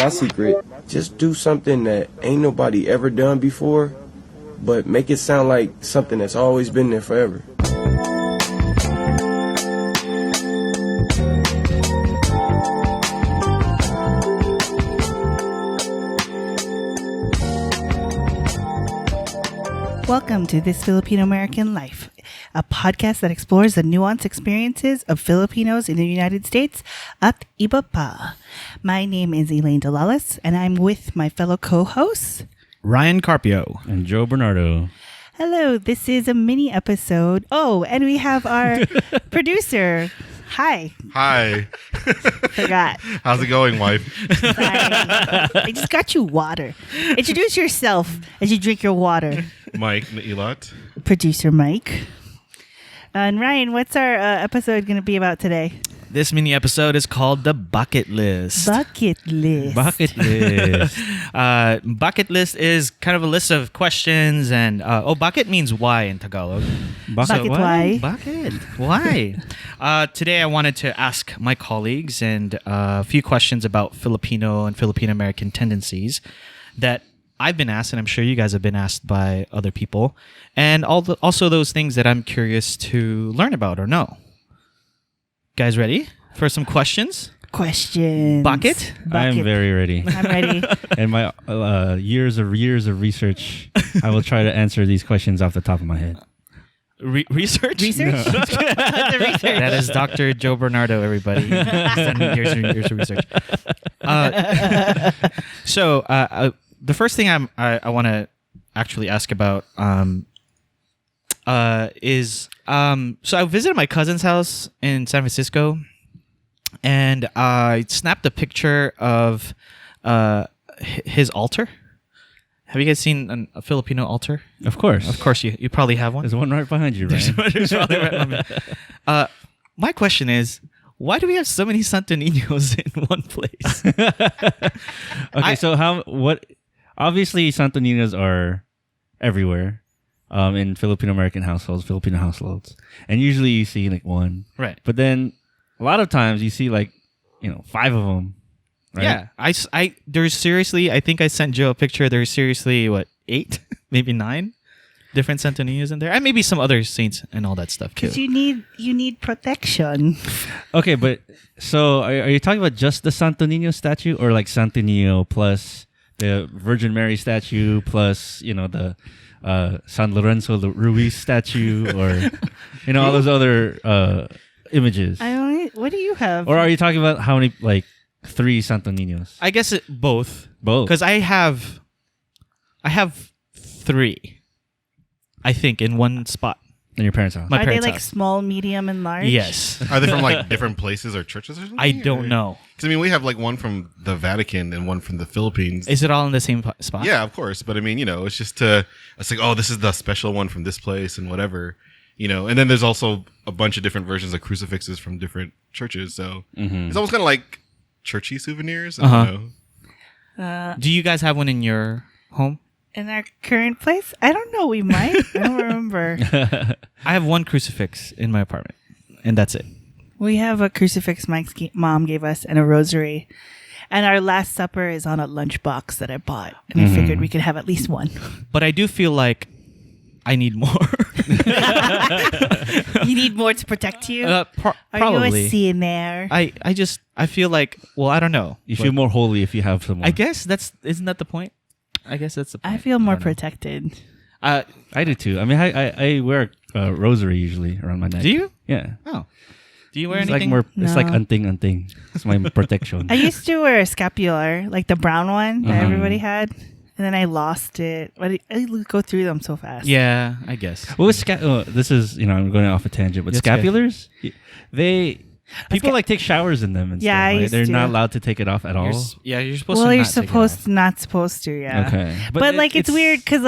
My secret, just do something that ain't nobody ever done before, but make it sound like something that's always been there forever. Welcome to This Filipino American Life, a podcast that explores the nuanced experiences of Filipinos in the United States at Hilaw Pa. My name is Elaine Delalas, and I'm with my fellow co-hosts, Ryan Carpio and Joe Bernardo. Hello, this is a mini episode. Oh, and we have our producer. Hi. Forgot. How's it going, wife? Sorry. I just got you water. Introduce yourself as you drink your water. Mike Nailot. Producer Mike. And Ryan, what's our episode going to be about today? This mini episode is called the Bucket List. Bucket list. Bucket list. Bucket list is kind of a list of questions and bucket means why in Tagalog. Bucket why? Bucket why? Today I wanted to ask my colleagues and a few questions about Filipino and Filipino American tendencies that I've been asked, and I'm sure you guys have been asked by other people, and also those things that I'm curious to learn about or know. Guys ready for some questions? Questions. Bucket? I'm very ready. I'm ready. And my years of research, I will try to answer these questions off the top of my head. Research? Research? No. The research. That is Dr. Joe Bernardo, everybody. Years of research. The first thing I want to actually ask about is so I visited my cousin's house in San Francisco, and I snapped a picture of his altar. Have you guys seen a Filipino altar? Of course. Of course, you probably have one. There's one right behind you, right? There's probably right behind me. My question is, why do we have so many Santo Niños in one place? Obviously, Santo Niños are everywhere in Filipino American households, Filipino households. And usually you see like one. Right. But then a lot of times you see like, 5 of them. Right? Yeah. There's seriously, I think I sent Joe a picture. There's seriously, 8, maybe 9 different Santo Niños in there. And maybe some other saints and all that stuff too. Because you need protection. Okay, but so are you talking about just the Santo Niño statue or like Santo Niño plus the Virgin Mary statue plus, the San Lorenzo Ruiz statue or, all those other images? What do you have? Or are you talking about how many, 3 Santo Niños? I guess both. Both. Because I have 3, I think, in one spot. In your parents' house? My Are they parents' like house. small, medium, and large? Yes. Are they from different places or churches or something? I don't know. Because we have one from the Vatican and one from the Philippines. Is it all in the same spot? Yeah, of course. But it's just it's like, oh, this is the special one from this place and whatever, And then there's also a bunch of different versions of crucifixes from different churches. So it's almost kind of like churchy souvenirs. I don't know. Do you guys have one in your home? In our current place? I don't know. We might. I don't remember. I have one crucifix in my apartment, and that's it. We have a crucifix Mike's mom gave us and a rosary. And our Last Supper is on a lunchbox that I bought. And I figured we could have at least one. But I do feel like I need more. You need more to protect you? Probably. Are you a CNR? I feel like, I don't know. You feel more holy if you have someone. I guess isn't that the point? I guess that's the point. I feel more protected. I do too. I mean, I wear a rosary usually around my neck. Do you? Yeah. Oh. Do you wear It's anything? It's like No. unting. It's my protection. I used to wear a scapular, like the brown one that everybody had. And then I lost it. But I go through them so fast. Yeah, I guess. What was this is, I'm going off a tangent, but That's scapulars, people take showers in them and Yeah, I stuff. Right? used They're to. not allowed to take it off at all. You're supposed to. Well, you're not take it off. not supposed to, yeah. Okay. But it's weird because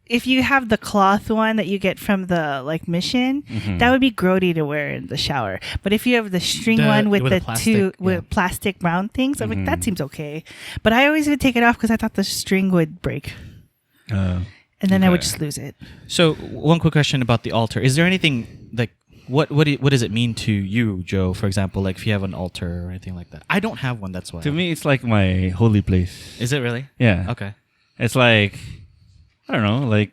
if you have the cloth one that you get from the mission, that would be grody to wear in the shower. But if you have the string one with the plastic, plastic round things, I'm like, that seems okay. But I always would take it off because I thought the string would break. And then I would just lose it. So one quick question about the altar: is there anything what does it mean to you, Joe? For example, like if you have an altar or anything like that. I don't have one. That's why. To me, it's like my holy place. Is it really? Yeah. Okay. It's like, I don't know, like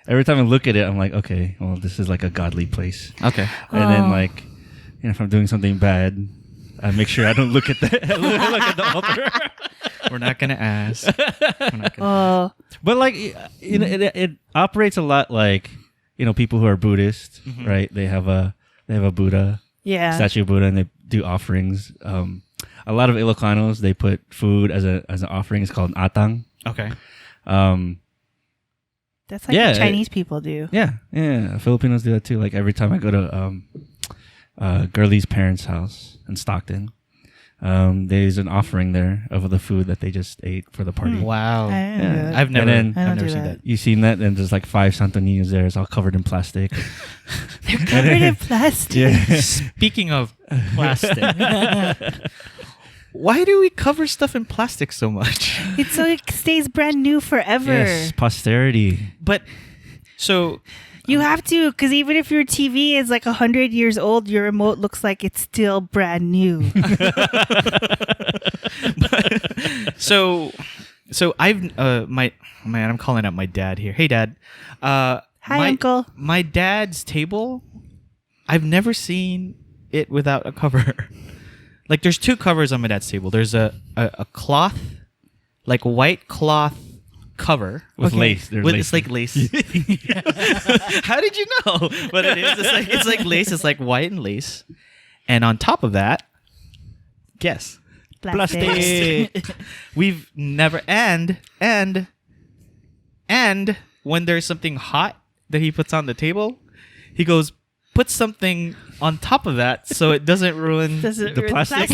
every time I look at it, I'm like, okay, well, this is like a godly place. Okay. And then like, if I'm doing something bad, I make sure I don't look at the look at the altar. We're not gonna ask. We're not gonna But like, it operates a lot like, people who are Buddhist, right? They have a Buddha, statue of Buddha, and they do offerings. A lot of Ilocanos, they put food as an offering. It's called an atang. Okay. That's like what Chinese people do. Yeah. Filipinos do that too. Like every time I go to Girlie's parents' house in Stockton, there's an offering there of the food that they just ate for the party. Wow. Yeah. I've never do seen that. that. You seen that? And there's like 5 Santo Niños there. It's all covered in plastic. They're covered in plastic. Yeah. Speaking of plastic, why do we cover stuff in plastic so much? It's so it stays brand new forever. Yes, posterity. But so You have to, because even if your TV is like 100 years old, your remote looks like it's still brand new. so I've I'm calling out my dad here. Hey, Dad. Hi, Uncle. My dad's table, I've never seen it without a cover. Like, there's 2 covers on my dad's table. There's a cloth, like white cloth cover With lace. There's lace. It's like lace. How did you know? But it is. It's like lace. It's like white and lace. And on top of that, guess. Plastic. We've never and when there's something hot that he puts on the table, he goes, put something on top of that so it doesn't ruin the plastic?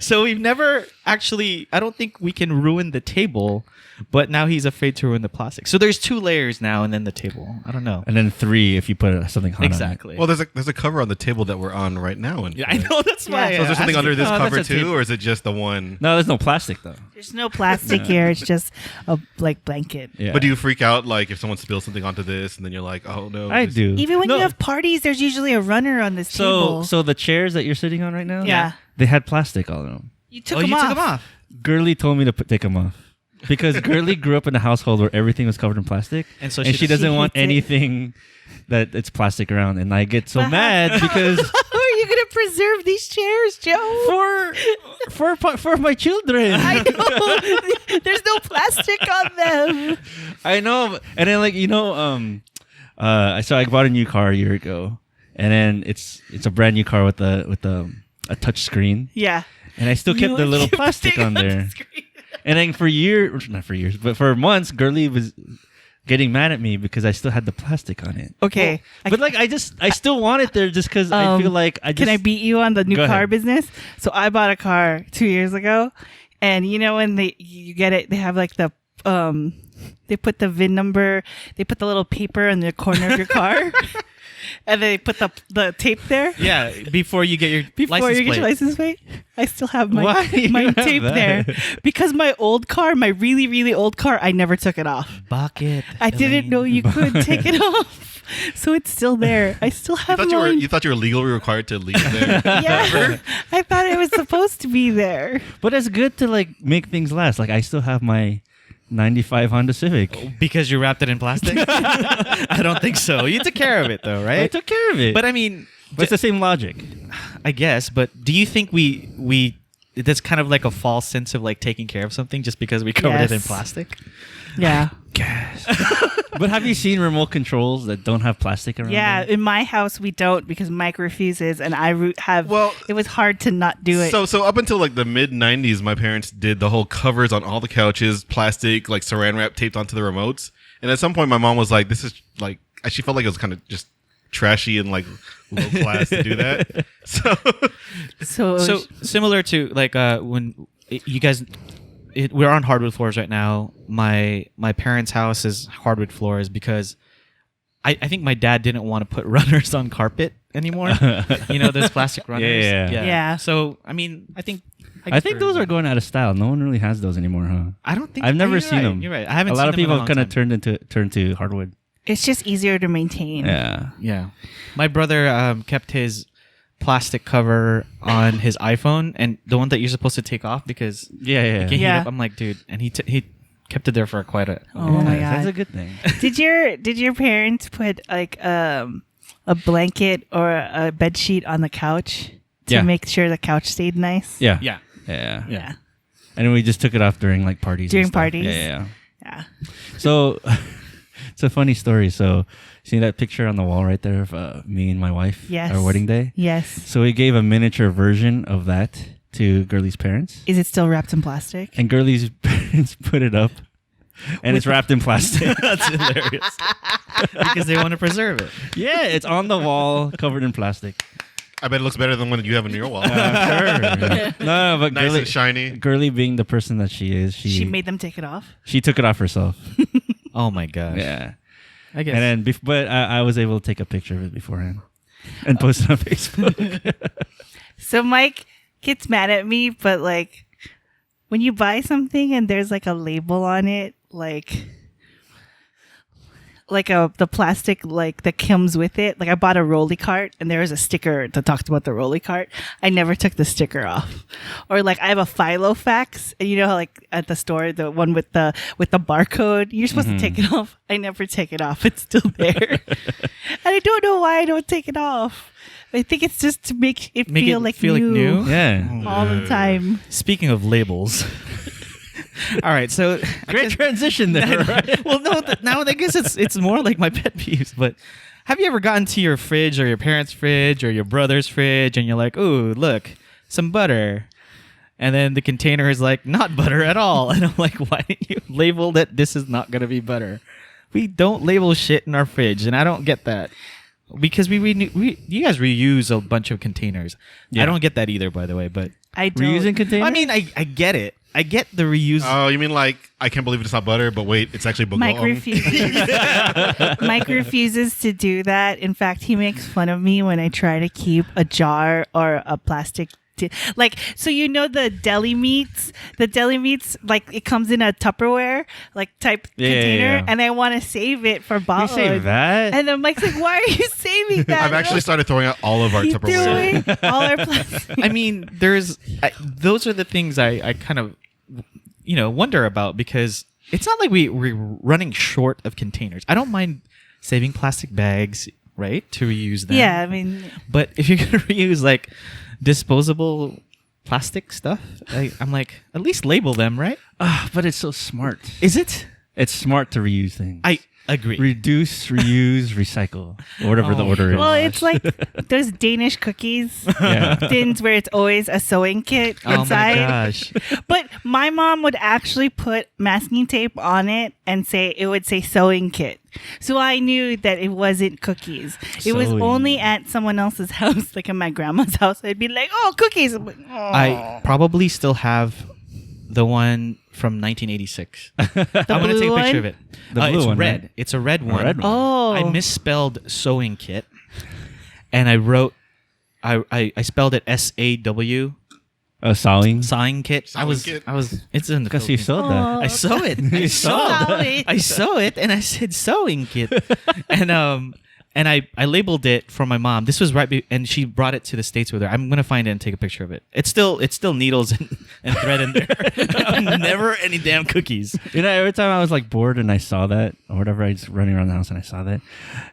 So we've never actually, I don't think we can ruin the table, but now he's afraid to ruin the plastic. So there's 2 layers now and then the table. I don't know. And then 3 if you put something hot Exactly. Well, there's a cover on the table that we're on right now. Yeah, I know, that's why. Yeah. So is there something under this Oh, cover that's a too, table. or is it just the one? No, there's no plastic though. There's no plastic here. It's just a blanket. Yeah. But do you freak out like if someone spills something onto this, and then you're like, oh no? I this- do. Even when No. you have parties, there's usually a runner on this table. So the chairs that you're sitting on right now, Yeah. they had plastic all in them. You took Oh, them you off. took them off. Girlie told me to take them off because Girlie grew up in a household where everything was covered in plastic, And so she doesn't want hates it. anything that it's plastic around, and I get so mad because How are you going to preserve these chairs, Joe? for my children. I know. There's no plastic on them. I know, and then so I bought a new car a year ago, and then it's a brand new car with a touch screen, Yeah. and I still kept the little plastic on there. And then not for years, but for months, Girlie was getting mad at me because I still had the plastic on it. Okay. But like I still want it there just because I feel like Can I beat you on the new Go car ahead. business? So I bought a car 2 years ago, and when you get it, they have like the they put the VIN number, they put the little paper in the corner of your car, and they put the tape there. Yeah, before you get your Before license you get plate. your license plate, I still have my Why do you have tape that? there because my old car, my really really old car, I never took it off. Bakit? I didn't know you could take it off, so it's still there. I still have mine. You thought you were legally required to leave there. Yeah, I thought it was supposed to be there. But it's good to like make things last. Like I still have my 95 Honda Civic. Because you wrapped it in plastic? I don't think so. You took care of it though, right? I took care of it. But I mean, But it's the same logic. I guess. But do you think we that's kind of like a false sense of like taking care of something just because we covered it in Yes. plastic? Yeah. But have you seen remote controls that don't have plastic around Yeah, them? in my house we don't because Mike refuses, and I have. Well, it was hard to not do it. So up until like the mid '90s, my parents did the whole covers on all the couches, plastic like Saran wrap taped onto the remotes. And at some point, my mom was like, "This is like," she felt like it was kind of just trashy and like low class to do that. So similar to like when you guys, we're on hardwood floors right now. My parents' house is hardwood floors because I think my dad didn't want to put runners on carpet anymore. Those plastic runners. Yeah. So I mean, I think those are going out of style. No one really has those anymore, huh? I don't think I've never you're seen right, them. You're right. I haven't. A lot seen of them in people long have kind of time. turned to hardwood. It's just easier to maintain. Yeah. Yeah. My brother kept his plastic cover on his iPhone, and the one that you're supposed to take off because Yeah. it can heat Yeah. up. I'm like, dude, and he kept it there for quite a. Oh my That's god. a good thing. Did your parents put like a blanket or a bed sheet on the couch to Yeah. make sure the couch stayed nice? Yeah. Yeah. Yeah. Yeah. And we just took it off during like parties. and During stuff. parties? Yeah. Yeah. So it's a funny story. So see that picture on the wall right there of me and my wife? Yes. Our wedding day? Yes. So we gave a miniature version of that to Girlie's parents. Is it still wrapped in plastic? And Girlie's parents put it up. And it's wrapped in plastic. That's hilarious. Because they want to preserve it. Yeah, it's on the wall, covered in plastic. I bet it looks better than one that you have on your wall. Sure. No, but Nice and shiny. Girlie being the person that she is, She made them take it off. she took it off herself. Oh my gosh. Yeah. I guess. And then, but I was able to take a picture of it beforehand and post it on Facebook. So Mike gets mad at me, but like when you buy something and there's like a label on it, like the plastic like that comes with it. Like I bought a rolly cart and there was a sticker that talked about the rolly cart. I never took the sticker off. Or like I have a Filofax, and you know how like at the store the one with the barcode, you're supposed to take it off. I never take it off. It's still there. And I don't know why I don't take it off. I think it's just to make it feel like new Yeah. all the time. Speaking of labels. All right, so Great transition there, right? well, no, now I guess it's more like my pet peeves. But have you ever gotten to your fridge or your parents' fridge or your brother's fridge and you're like, "Ooh, look, some butter," and then the container is like, "Not butter at all," and I'm like, "Why didn't you label that this is not gonna be butter?" We don't label shit in our fridge, and I don't get that because we you guys reuse a bunch of containers. Yeah. I don't get that either, by the way. But I don't. Reusing container? I mean, I get it. I get the reuse. Oh, you mean like I can't believe it's not butter, but wait, it's actually bagoong. Mike refuses. Mike refuses to do that. In fact, he makes fun of me when I try to keep a jar or a plastic. Like, so you know the deli meats, like it comes in a Tupperware like type container, and I want to save it for You bottles. save that? And then Mike's like, "Why are you saving that?" I've actually started throwing out all of our He's Tupperware. throwing all our plastic. I mean, those are the things I kind of, wonder about because it's not like we're running short of containers. I don't mind saving plastic bags, right, to reuse them. Yeah, I mean, But if you're going to reuse like disposable plastic stuff, I'm like, at least label them, right? But it's so smart. Is it? It's smart to reuse things. I agree. Reduce, reuse, recycle, or whatever the order is. well, it's like those Danish cookies Yeah. tins where it's always a sewing kit Oh my inside. gosh. But my mom would actually put masking tape on it and it would say sewing kit. So I knew that it wasn't cookies. It was Sewing. only at someone else's house, like at my grandma's house. I'd be like, "Oh, cookies." I'm like, "Oh." I probably still have the one from 1986. I'm going to blue take a picture one? of it. The blue it's one, red. right? It's a red one. red one. Oh. I misspelled sewing kit, and I wrote, I spelled it SAW. Sawing. Sewing kit. Sewing kit. It's in the Because you Philippines. sewed that. I sew it. I sew it. I sew it, and I said sewing kit, and I labeled it for my mom. This was and she brought it to the States with her. I'm gonna find it and take a picture of it. It's still needles and thread in there. Never any damn cookies. Every time I was like bored and I saw that or whatever, I was running around the house and I saw that,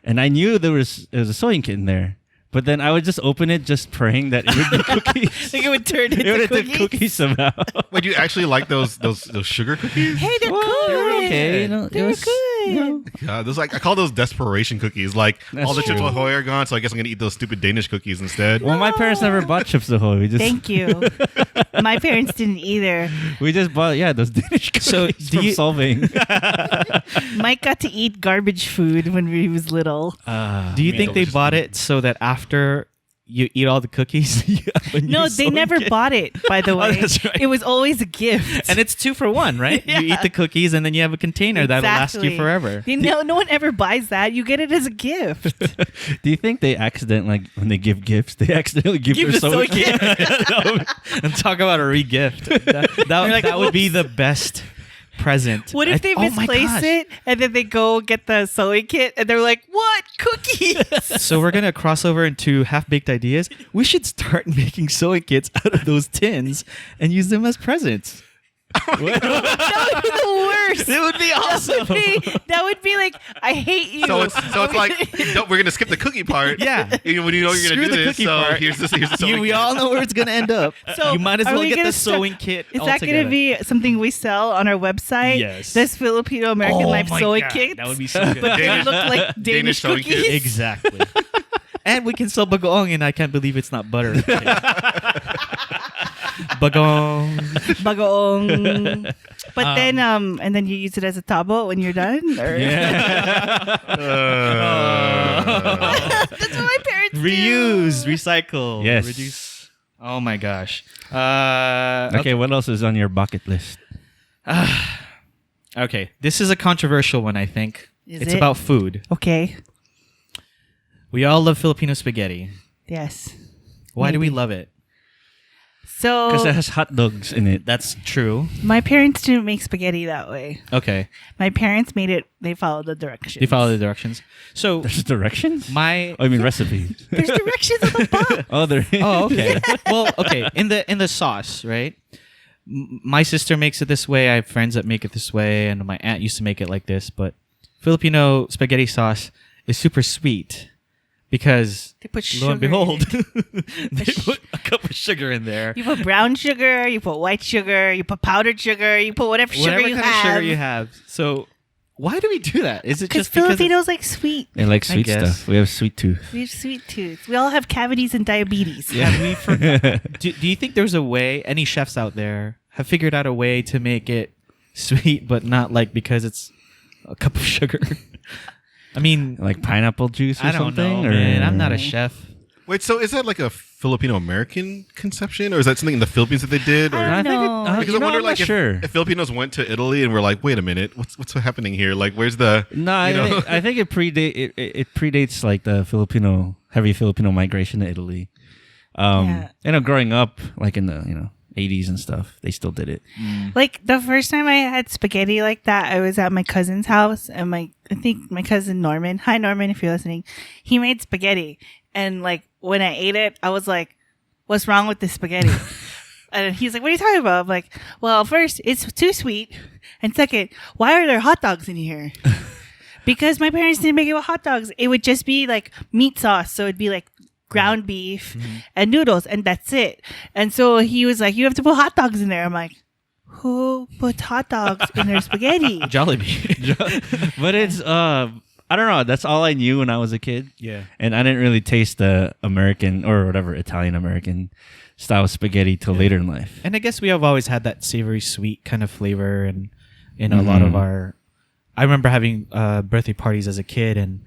and I knew there was a sewing kit in there. But then I would just open it, just praying that it would be cookies. Like it would turn It into would cookies. have cookies somehow. Wait, do you actually like those sugar cookies? Hey, they're Well, good. they were okay. It They're was, good. Those I call those desperation cookies. Like That's all the Chips true. Ahoy are gone, so I guess I'm gonna eat those stupid Danish cookies instead. Well, my parents never bought Chips Ahoy. We just Thank you. My parents didn't either. we just bought those Danish cookies So, do from you- Solving. Mike got to eat garbage food when he was little. Do you think they delicious bought food. it so that after you eat all the cookies? you have a new No, they sewing never kit? bought it, by the way. that's right. It was always a gift. And it's 2 for 1, right? Yeah. You eat the cookies and then you have a container that'll last you Exactly. forever. No one ever buys that. You get it as a gift. Do you think they when they give gifts, they accidentally give their sewing kit? And talk about a re-gift. That would be the best present. What if they oh my misplace gosh. it and then they go get the sewing kit and they're like, "What cookies?" So we're gonna cross over into half-baked ideas. We should start making sewing kits out of those tins and use them as presents. That would be the worst. It would be awesome. That would be like, I hate you. So it's like we're gonna skip the cookie part. Yeah. When you know you're Screw gonna do the this. cookie So part. here's the sewing We kit. all know where it's gonna end up. So you might as are well we get gonna the sewing kit. Is that going to be something we sell on our website? Yes. This Filipino American Life sewing kit. That would be so good. But they look like Danish Danish sewing cookies. kit. Exactly. And we can sell bagoong, and I can't believe it's not butter. Bagoong. Bagoong. But then, and then you use it as a tabo when you're done? Or? Yeah. That's what my parents Reuse, do. recycle, Yes. reduce. Oh my gosh. Okay, what else is on your bucket list? Okay, this is a controversial one, I think. Is it's it? about food. Okay. We all love Filipino spaghetti. Yes. Why do we Maybe. love it? Because So it has hot dogs in it. That's true. my parents didn't make spaghetti that way. Okay, My parents made it. They followed the directions. you follow the directions. So There's directions? my Oh, I mean recipes. There's directions on the box. Oh, there. oh okay. Well, okay. In the sauce, right? My sister makes it this way. I have friends that make it this way, and my aunt used to make it like this. But Filipino spaghetti sauce is super sweet because They put lo and sugar in behold, it. they put a cup of sugar in there. You put brown sugar, you put white sugar, you put powdered sugar, you put whatever sugar Whatever you kind have. of sugar you have. So why do we do that? Is it Because just because Filipinos like sweet. They like I sweet guess. stuff. We have sweet tooth. We have sweet tooth. We all have cavities and diabetes. have we forgot? do you think there's a way? Any chefs out there have figured out a way to make it sweet, but not like because it's a cup of sugar? I mean, Like pineapple juice or I don't something? know, or man. I'm not a chef. Wait, so is that like a Filipino American conception, or is that something in the Philippines that they did? Or I don't know. because I wonder, I'm like, not sure. if Filipinos went to Italy and were like, "Wait a minute, what's happening here? Like, where's the?" No, you know? I think it predates like the heavy Filipino migration to Italy. Yeah. Growing up like in the 80s and stuff, they still did it. Like the first time I had spaghetti like that, I was at my cousin's house, and I think my cousin Norman. Hi Norman, if you're listening. He made spaghetti, and like when I ate it, I was like, "What's wrong with this spaghetti?" And he's like, "What are you talking about?" I'm like, "Well, first, it's too sweet, and second, why are there hot dogs in here?" Because my parents didn't make it with hot dogs. It would just be like meat sauce, so it'd be like ground beef and noodles, and that's it. And so he was like, "You have to put hot dogs in there." I'm like, "Who puts hot dogs in their spaghetti?" Jollibee. But it's I don't know. That's all I knew when I was a kid. Yeah. And I didn't really taste the American or whatever Italian American style spaghetti till later in life. And I guess we have always had that savory sweet kind of flavor, and in a lot of our. I remember having birthday parties as a kid, and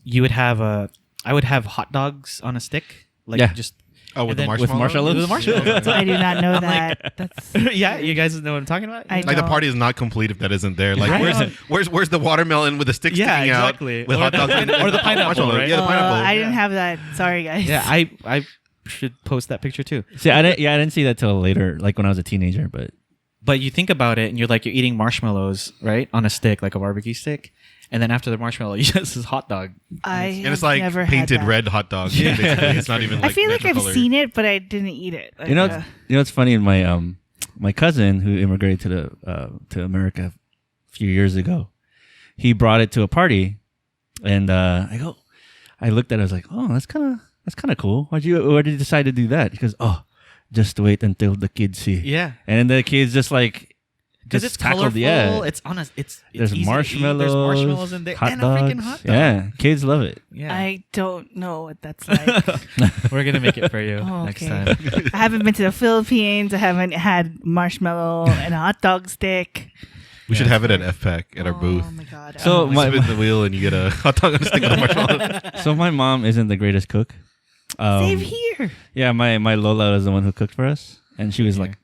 I would have hot dogs on a stick, like Yeah. just. Oh, with and the then- marshmallows. With the marshmallows. I do not know I'm that. That's Yeah, you guys know what I'm talking about. I Like the know. party is not complete if that isn't there. Like Right. where's the watermelon with the stick Yeah, sticking exactly. out with Or hot the dogs pine- or the pineapple, marshmallow. right? Yeah, the pineapple. I didn't have that. Sorry, guys. Yeah, I should post that picture too. See, I didn't see that till later, like when I was a teenager. But you think about it, and you're eating marshmallows, right, on a stick, like a barbecue stick, and then after the marshmallow, you just this hot dog. And it's like never painted had that. red hot dog. Basically. It's not even like I feel like natural I've color. seen it, but I didn't eat it. Like, you know, it's funny. In my cousin who immigrated to America a few years ago, he brought it to a party, and I looked at it. I was like, oh, that's kind of cool. Why did you decide to do that? Because just wait until the kids see. Yeah. And then the kids just like Because it's colorful. It's honest. It's There's easy to eat. marshmallows. There's marshmallows in there, hot and dogs. a freaking hot dog. Yeah, kids love it. Yeah. I don't know what that's like. We're gonna make it for you Oh, next okay. time. I haven't been to the Philippines. I haven't had marshmallow and a hot dog stick. We should have it at FPAC at our booth. Oh my god. So You spin the wheel and you get a hot dog on a stick with a marshmallow. So my mom isn't the greatest cook. same here. Yeah, my Lola was the one who cooked for us, and she was like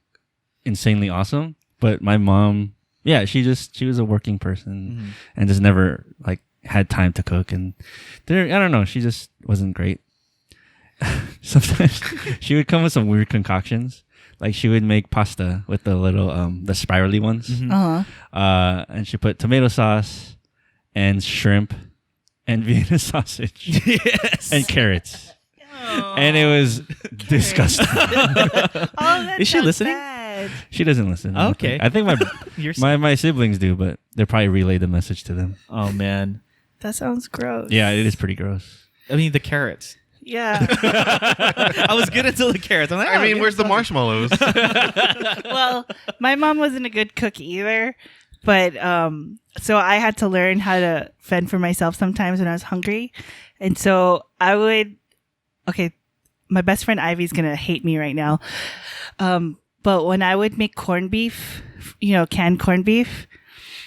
insanely awesome. But my mom, yeah, she was a working person and just never like had time to cook, and I don't know, she just wasn't great. Sometimes she would come with some weird concoctions. like she would make pasta with the little the spirally ones. And she put tomato sauce and shrimp and Vienna sausage Yes. and carrots. And it was disgusting. That Is she sounds listening? bad. She doesn't listen. I don't Okay. think. I think You're my siblings do, but they probably relay the message to them. Oh man. That sounds gross. Yeah, it is pretty gross. I mean the carrots. Yeah. I was good until the carrots. I'm like, I oh, mean, yeah, where's the fine. marshmallows? Well, my mom wasn't a good cook either, but so I had to learn how to fend for myself sometimes when I was hungry, and so I would. Okay, my best friend Ivy's gonna hate me right now, but when I would make corned beef, canned corned beef.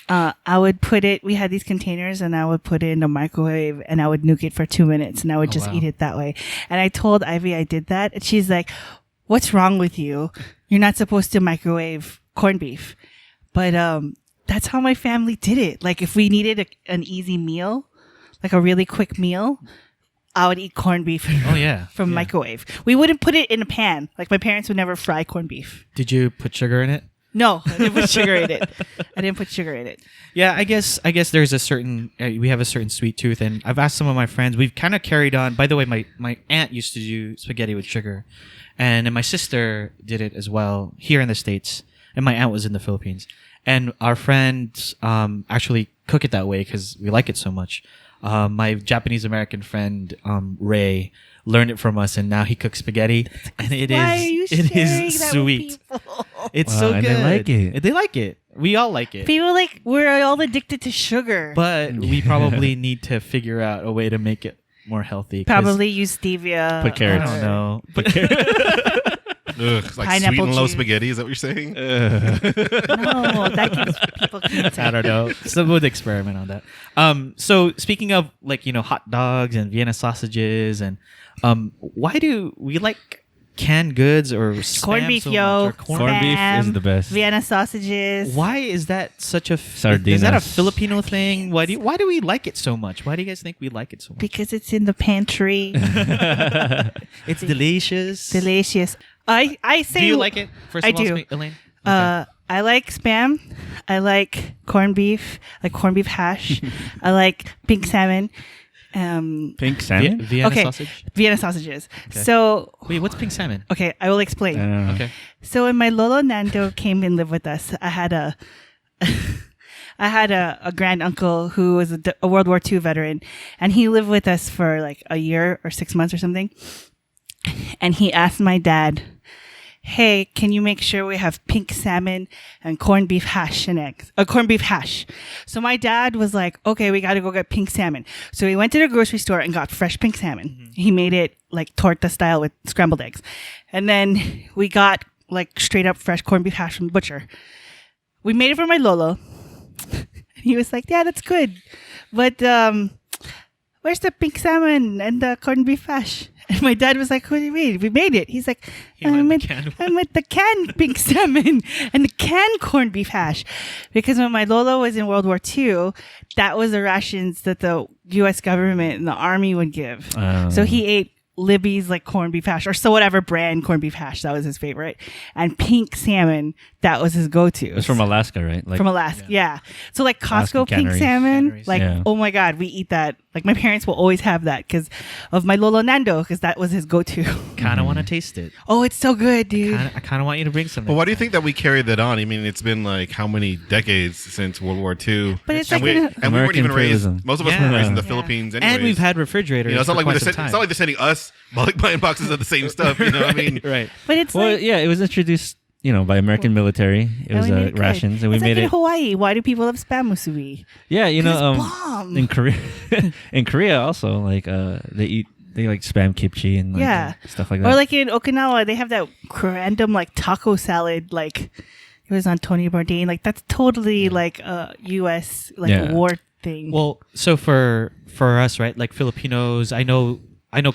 I would put it, we had these containers and I would put it in the microwave and I would nuke it for 2 minutes and I would just wow. eat it that way. And I told Ivy I did that and she's like, what's wrong with you? You're not supposed to microwave corned beef. But that's how my family did it. Like if we needed an easy meal, like a really quick meal, I would eat corned beef Oh yeah. from Yeah. microwave. We wouldn't put it in a pan. Like my parents would never fry corned beef. Did you put sugar in it? No, I didn't put sugar in it. I didn't put sugar in it. Yeah, I guess there's a certain we have a certain sweet tooth, and I've asked some of my friends. We've kind of carried on. By the way, my aunt used to do spaghetti with sugar, and then my sister did it as well here in the States, and my aunt was in the Philippines. And our friends actually cook it that way because we like it so much. My Japanese American friend Ray learned it from us, and now he cooks spaghetti, and it Why are you is it sharing is that with sweet. people? It's Wow, so and good. they like it. They like it. We all like it. People we're all addicted to sugar. But we probably need to figure out a way to make it more healthy. 'cause Probably use stevia. Put carrots. I don't know. Ugh, it's like Pineapple sweet and low juice. spaghetti. Is that what you're saying? No, that gives people cancer. I don't know. So we'll experiment on that. So speaking of hot dogs and Vienna sausages and why do we like canned goods or Spam Corned beef, so yo. much, or Corned beef is Spam, the best. Vienna sausages. Why is that such a Sardinas. Is that a Filipino thing? Why do we like it so much? Why do you guys think we like it so much? Because it's in the pantry. It's delicious. Delicious. I say. Do you like it? First I of all, do. Elaine. I like Spam. I like corned beef. Like corned beef hash. I like pink salmon. Pink salmon? Vienna okay, sausage. Vienna sausages. Okay. So, Wait, what's pink salmon? okay, I will explain. I don't know. Okay. So when my Lolo Nando came and lived with us, I had a I had a grand uncle who was a World War II veteran, and he lived with us for like a year or 6 months or something. And he asked my dad, "Hey, can you make sure we have pink salmon and corned beef hash and eggs? Corned beef hash." So my dad was like, "Okay, we got to go get pink salmon." So he went to the grocery store and got fresh pink salmon. He made it like torta style with scrambled eggs, and then we got like straight up fresh corned beef hash from the butcher. We made it for my Lolo. He was like, "Yeah, that's good, but where's the pink salmon and the corned beef hash?" And my dad was like, "What do you mean? We made it." He's like, He meant the "I'm canned at the canned pink salmon and the canned corned beef hash." Because when my Lolo was in World War II, that was the rations that the U.S. government and the army would give. So he ate Libby's like corned beef hash or so whatever brand corned beef hash. That was his favorite. And pink salmon, that was his go-to. It's from Alaska, right? Like From Alaska, yeah. So like Costco Alaskan pink canneries. salmon, Canneries. like Yeah. oh my god, we eat that. Like my parents will always have that because of my Lolo Nando, because that was his go-to. Kind of want to taste it. Oh, it's so good, dude. I kind of want you to bring some. Well, why do you think that we carried that on? I mean, it's been like how many decades since World War II? But it's and like we, in a- and we weren't American even raised. imperialism. Most of us Yeah. weren't raised in the Yeah. Philippines, anyways. And we've had refrigerators. it's not for like quite we're some it's not like they're sending us buying boxes of the same stuff. You know what I mean? right. But it's Well, like yeah, it was introduced, by American military. It and was we made it good. rations, and we It's made like in it. Hawaii. Why do people have spam musubi? Yeah, It's bomb. in Korea, in Korea also like they like spam kimchi and like, Yeah. stuff like that. Or like in Okinawa, they have that random like taco salad. Like it was on Tony Bourdain. Like that's totally like a U.S. like Yeah. war thing. Well, so for us, right? Like Filipinos, I know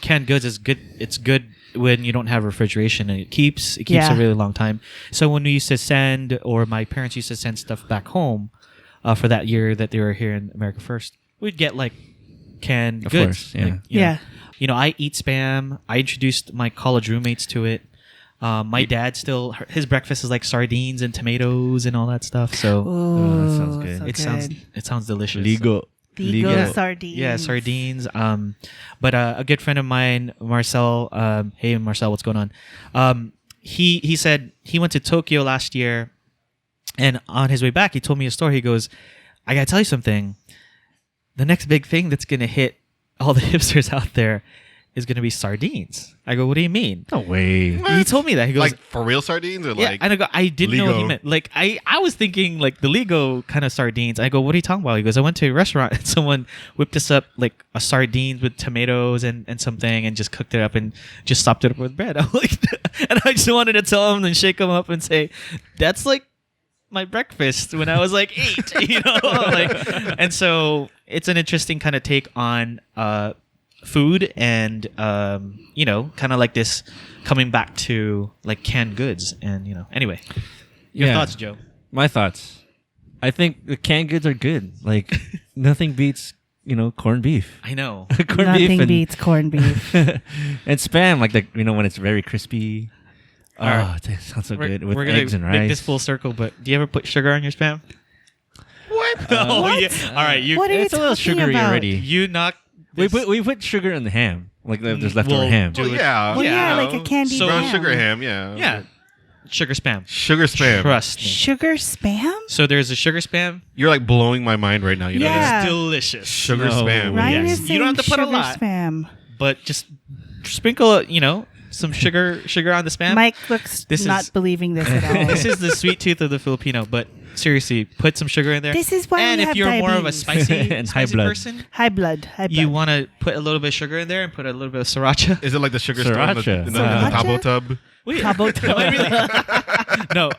canned goods is good. It's good when you don't have refrigeration, and it keeps Yeah. a really long time. So when we used to send, or my parents used to send stuff back home for that year that they were here in America first, we'd get like canned Of goods. course, yeah. Like, Yeah. I eat Spam. I introduced my college roommates to it. My dad still his breakfast is like sardines and tomatoes and all that stuff. So Ooh, that sounds good. so it sounds delicious. Ligo Yeah. sardines. Yeah, sardines. But a good friend of mine, Marcel. Hey, Marcel, what's going on? He said he went to Tokyo last year, and on his way back, he told me a story. He goes, "I gotta tell you something. The next big thing that's gonna hit all the hipsters out there is gonna be sardines." I go, "What do you mean?" No way. He told me that. He goes, Like for real sardines or yeah, like and I go, I didn't know what he Ligo? meant. Like I was thinking like the Ligo kind of sardines. I go, what are you talking about? He goes, I went to a restaurant and someone whipped us up like a sardines with tomatoes and something and just cooked it up and just stopped it up with bread. I'm like, and I just wanted to tell him and shake him up and say, that's like my breakfast when I was like 8, you know, like, and so it's an interesting kind of take on food and you know, kind of like this coming back to like canned goods and you know. Anyway, your thoughts, Joe? My thoughts. I think the canned goods are good. Like nothing beats, you know, corned beef. I know. Corned Nothing and, beats corned beef. and spam, like the, you know, when it's very crispy. Oh, Alright. that sounds so We're good with gonna eggs and make rice. this full circle, but do you ever put sugar on your spam? what? Oh, What? yeah. All right, you What are you It's a little talking sugary about? already. you knock. We this- put sugar in the ham. Like there's leftover Well, ham. do Well, it. yeah. Well, yeah, Yeah. like a candy So- Brown ham. sugar ham, yeah. Yeah, sugar spam. Sugar spam. Trust me. Sugar spam? So there's a sugar spam. You're like blowing my mind right now. You know Yeah. this? Delicious. Sugar No. spam. Ryan Yes. is You don't have saying to put a sugar lot. spam. But just sprinkle, you know, some sugar on the spam. Mike looks This not is- believing this at all. This is the sweet tooth of the Filipino. But seriously, put some sugar in there. This is why And we if have you're more of a diabetes. spicy, And high spicy blood. person, High blood. you want to put a little bit of sugar in there and put a little bit of sriracha. Is it like the sugar store in the Sriracha. Tabo Sriracha? tub? Wait, Cabo am I really? No,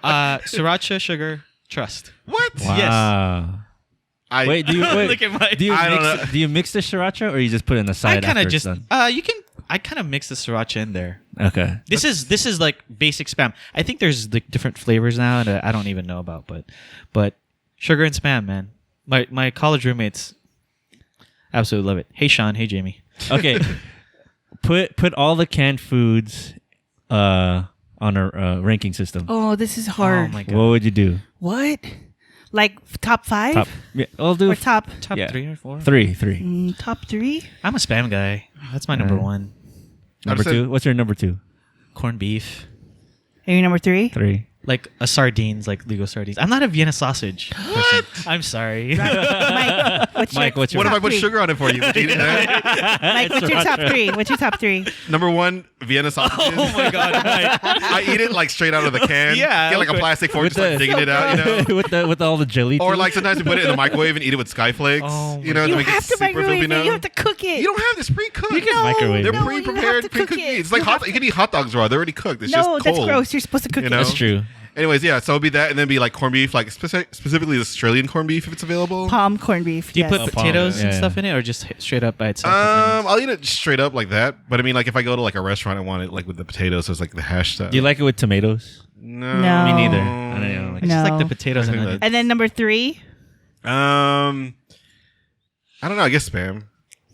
sriracha, sugar, trust. What? Wow. I, Wait, do you Look at my. I don't know. do you mix the sriracha or you just put it in the I side kind of after just. it's done? You can. I kind of mix the sriracha in there. Okay. This is like basic spam. I think there's like different flavors now, and I don't even know about. But sugar and spam, man. My college roommates absolutely love it. Hey Sean. Hey Jamie. Okay. put all the canned foods on a ranking system. Oh, this is hard. Oh my god. What would you do? What? Like top 5? Top. Yeah, I'll do Or top Top yeah. 3 or 4. three. top 3? I'm a spam guy. That's my number one. Number said- 2. What's your number 2? Corned beef. Are you number 3? 3. Like a sardines, like Ligo sardines. I'm not a Vienna sausage person. I'm sorry. Mike, what's your What if I top put 3? sugar on it for you? Would you eat that? Mike, what's your top 3? What's your top 3? Number 1, Vienna sausages. Oh my god. I eat it like straight out of the can. Yeah, Get like a okay. plastic fork, With just like the- digging it out, you know? with all the jelly. Or too? like sometimes we put it in the microwave and eat it with skyflakes. Oh you know, You to make have it to super microwave Filipino. it. You have to cook it. You don't have this pre-cooked. You can microwave They're it. No, you have pre-prepared, to cook pre-cooked it. meats. It's like you can eat hot dogs raw. They're already cooked. It's No, just cold. that's gross. You're supposed to cook You it. know? That's true. Anyways, yeah, so it'll be that, and then be like corned beef, like specifically Australian corned beef if it's available. Palm corned beef. Do you yes. put palm, potatoes and yeah. stuff in it, or just straight up by itself? with onions? I'll eat it straight up like that. But I mean, like if I go to like a restaurant, I want it like with the potatoes, so it's like the hash stuff. Do you like it with tomatoes? No, No. Me neither. I don't know. I just like the No. potatoes I and think onions. And then number 3, I don't know. I guess spam.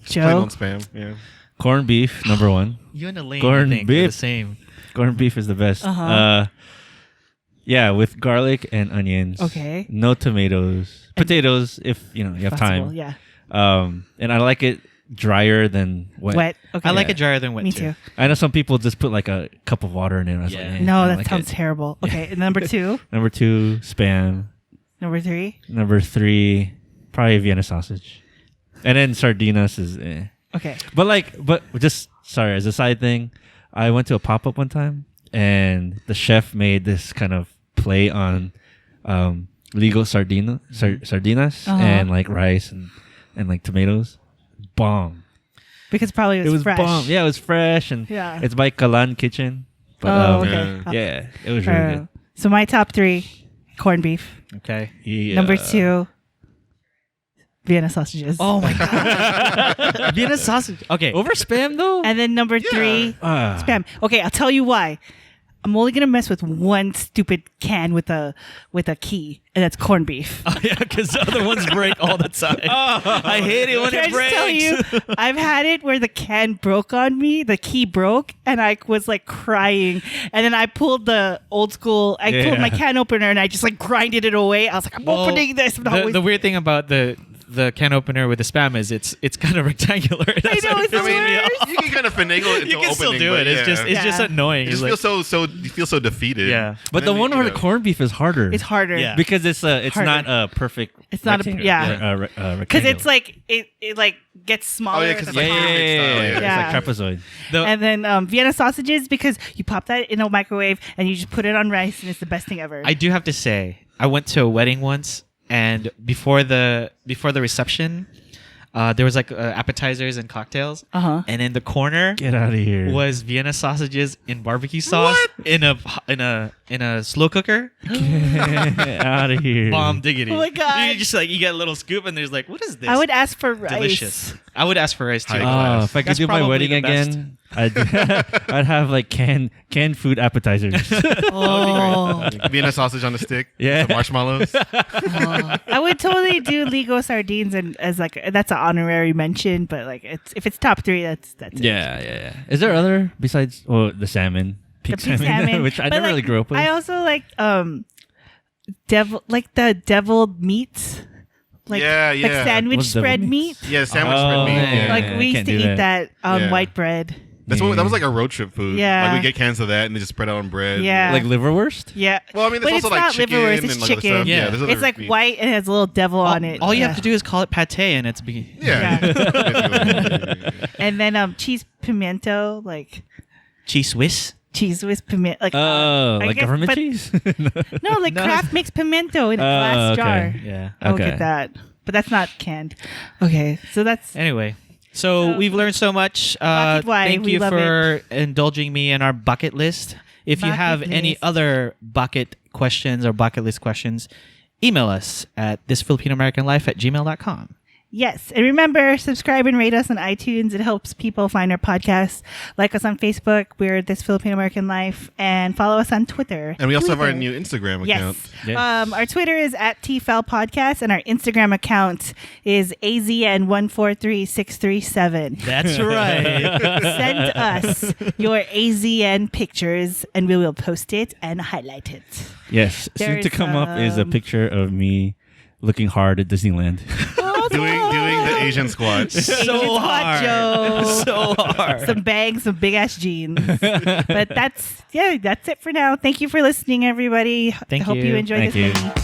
Just plain Joe. old spam. Yeah. Corned beef, number 1. You and Elaine, Corned I think, are the beef. same. Corned beef is the best. Uh-huh. Yeah, with garlic and onions. Okay. No tomatoes. Potatoes, if you know you have Possible, time. yeah. And I like it drier than wet. Wet. Okay. I like Yeah. it drier than wet Me too. too. I know some people just put like a cup of water in it. I was Yeah. like, No, I that like sounds it. terrible. Okay, and number 2. Number 2, spam. Number 3. Number 3, probably Vienna sausage. And then sardinas is Okay. But just sorry, as a side thing, I went to a pop-up one time and the chef made this kind of play on legal sardinas Uh-huh. and like rice and like tomatoes. Bomb. Because probably it was fresh. bomb. Yeah, it was fresh and Yeah. it's by Kalan Kitchen. But Oh, okay. yeah, it was really good. So my top 3, corned beef. Okay. Yeah. Number 2, Vienna sausages. Oh my god. Vienna sausage. Okay. Over spam though? And then number 3, Ah. spam. Okay, I'll tell you why. I'm only gonna mess with one stupid can with a key, and that's corned beef. Oh, yeah, because the other ones break all the time. I hate it when Can I it just breaks. tell you, I've had it where the can broke on me, the key broke, and I was like crying. And then I pulled the old school, pulled my can opener and I just like grinded it away. I was like, I'm opening this. I'm not The weird thing about the can opener with the Spam is it's kind of rectangular. That's know, what it's the pisses me worst. off. You can kind of finagle it into You can still opening, do but it. It's yeah. just annoying. You It's just like, feel so defeated. Yeah. But the one for the corned beef is harder. It's harder. Yeah. because it's Harder. not a perfect. It's not a- rectangle. yeah. Because Rectangle. it's like, it like gets smaller. Oh, yeah, at 'cause the it's like top. pyramid style, It's Yeah. like trapezoid. And then Vienna sausages, because you pop that in a microwave and you just put it on rice and it's the best thing ever. I do have to say, I went to a wedding once, and before the reception, there was like appetizers and cocktails, and in the corner Get out of here. was Vienna sausages in barbecue sauce in a slow cooker. Get out of here. Bomb diggity! Oh my God. You just like you get a little scoop, and there's like, what is this? I would ask for rice. delicious. I would ask for rice too. High If I could That's do my probably wedding the best. again, I'd have like canned food appetizers. Oh. Vienna sausage on a stick. Yeah. Some marshmallows. I would totally do Ligo sardines and as like that's an honorary mention, but like if it's top 3, that's it. yeah. Is there other besides the salmon? The pig salmon, which I But, never really like, grew up with. I also like the deviled meats, like Yeah, like yeah. sandwich What's deviled spread meats? meat. Yeah, sandwich Oh, spread meat. yeah. Yeah. Like we used can't to do eat that on Yeah. white bread. That was like a road trip food. Yeah. Like we get cans of that and they just spread out on bread. Yeah. like liverwurst. Yeah. Well, I mean, there's But also it's like not chicken liverwurst, and it's like other chicken. stuff. Yeah. there's other It's like meat. white and it has a little devil on it. All you Yeah. have to do is call it pate, and it's Yeah. And then cheese pimento, like cheese Swiss. cheese with pimento. Like Oh, I like guess- government but- cheese? No, like No. Kraft makes pimento in a glass okay. jar. Yeah. I'll Okay. get that. But that's not canned. Okay, so that's Anyway, so we've learned so much. Bucket wine, Thank we you love for indulging me in our bucket list. If you Bucket have any list. other bucket questions or bucket list questions, email us at thisfilipinoamericanlife@gmail.com. yes. And remember, subscribe and rate us on iTunes. It helps people find our podcast. Like us on Facebook. We're This Filipino American Life, and follow us on Twitter. And we also have our Twitter. new Instagram account. Yes. Yes. Our Twitter is at TFAL Podcast, and our Instagram account is AZN143637. That's right. Send us your AZN pictures, and we will post it and highlight it. Yes. Soon to There's, come up is a picture of me looking hard at Disneyland. Doing the Asian squat. so hard. So hard. Some bangs, some big ass jeans. But that's it for now. Thank you for listening, everybody. Thank Hope you. you enjoyed Thank this you. movie.